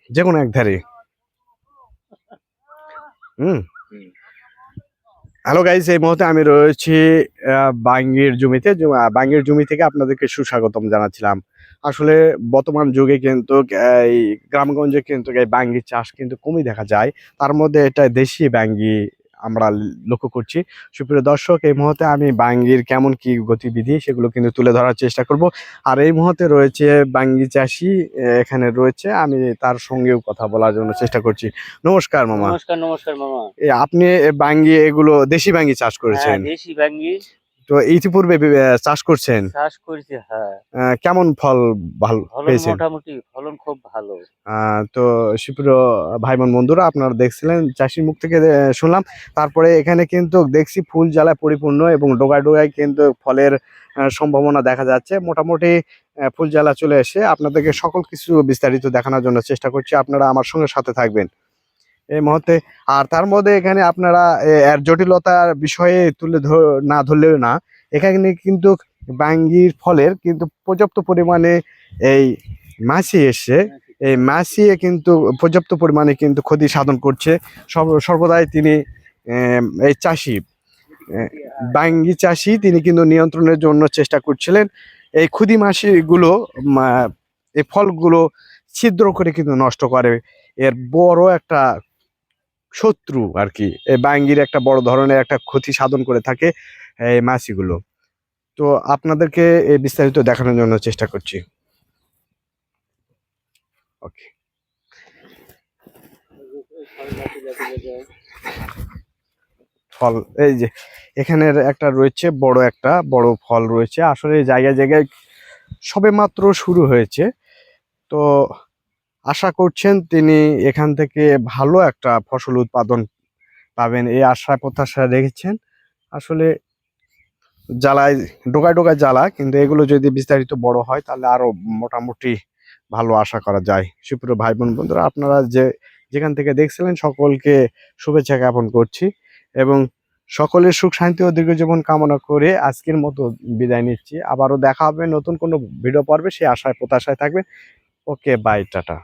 যে কোনো এক ধারে। হুম। হ্যালো গাইস, এই মুহূর্তে আমি রয়েছি বাঙ্গির জমিতে। বাঙ্গির জমি থেকে আপনাদেরকে সুস্বাগতম জানাচ্ছিলাম। আসলে বর্তমান যুগে কিন্তু এই গ্রামগঞ্জে কিন্তু এই বাঙ্গির চাষ কিন্তু কমই দেখা যায়। তার মধ্যে এটা দেশি বাঙ্গি আমরা লক্ষ্য করছি। সুপ্রিয় দর্শক, এই মুহূর্তে আমি বাঙ্গির কেমন কি গতিবিধি সেগুলো কিন্তু তুলে ধরার চেষ্টা করব। আর এই মুহূর্তে রয়েছে বাঙ্গি চাষি এখানে রয়েছে, আমি তার সঙ্গেও কথা বলার জন্য চেষ্টা করছি। নমস্কার মামা। নমস্কার নমস্কার মামা। আপনি বাঙ্গি এগুলো দেশি বাঙ্গি চাষ হ্যাঁ, করেছেন? দেশি বাঙ্গি তো ইতিপূর্বে চাষ করছেন? চাষ করেছি। হ্যাঁ, কেমন ফল ভালো ফলন পেয়েছেন? মোটামুটি, ফলন খুব ভালো। তো সুপ্রিয় ভাই বোন বন্ধুরা, আপনারা দেখছিলেন চাষির মুখ থেকে শুনলাম। তারপরে এখানে কিন্তু দেখছি ফুল জ্বালায় পরিপূর্ণ এবং ডোগায় ডোগায় কিন্তু ফলের সম্ভাবনা দেখা যাচ্ছে। মোটামুটি ফুল জ্বালা চলে এসে আপনাদেরকে সকল কিছু বিস্তারিত দেখানোর জন্য চেষ্টা করছি। আপনারা আমার সঙ্গে সাথে থাকবেন এই মুহূর্তে। আর তার মধ্যে এখানে আপনারা এর জটিলতার বিষয়ে না ধরলেও না, এখানে কিন্তু বাঙ্গির ফলের কিন্তু পর্যাপ্ত পরিমাণে এই মাছি এসে এই মাছিয়ে কিন্তু পর্যাপ্ত পরিমাণে কিন্তু ক্ষতি সাধন করছে। সর্বদাই তিনি এই চাষি বাঙ্গি চাষি তিনি কিন্তু নিয়ন্ত্রণের জন্য চেষ্টা করছিলেন। এই ক্ষুদি মাছিগুলো এই ফলগুলো ছিদ্র করে কিন্তু নষ্ট করে। এর বড় একটা শত্রু আর কি, এই বাঙ্গির একটা বড় ধরনের একটা ক্ষতি সাধন করে থাকে এই মাছিগুলো। তো আপনাদেরকে এই বিস্তারিত দেখানোর জন্য চেষ্টা করছি। ওকে। ফল এই যে এখানের একটা রয়েছে, বড় ফল রয়েছে। আসলে জায়গায় জায়গায় সবেমাত্র শুরু হয়েছে। তো আশা করছেন তিনি এখান থেকে ভালো একটা ফসল উৎপাদন পাবেন, এই আশা প্রত্যাশা রেখেছেন। আসলে জ্বালায় ডোকায় ডোকায় জ্বালা, কিন্তু এগুলো যদি বিস্তারিত বড় হয় তাহলে আরো মোটামুটি ভালো আশা করা যায়। সুপ্রিয় ভাই বোন বন্ধুরা, আপনারা যেখান থেকে দেখছিলেন সকলকে শুভেচ্ছা জ্ঞাপন করছি এবং সকলের সুখ শান্তি ও দীর্ঘ জীবন কামনা করে আজকের মতো বিদায় নিচ্ছি। আবারও দেখা হবে নতুন কোনো ভিডিও পর্বে, সেই আশায় প্রত্যাশায় থাকবে। ওকে, বাই, টাটা।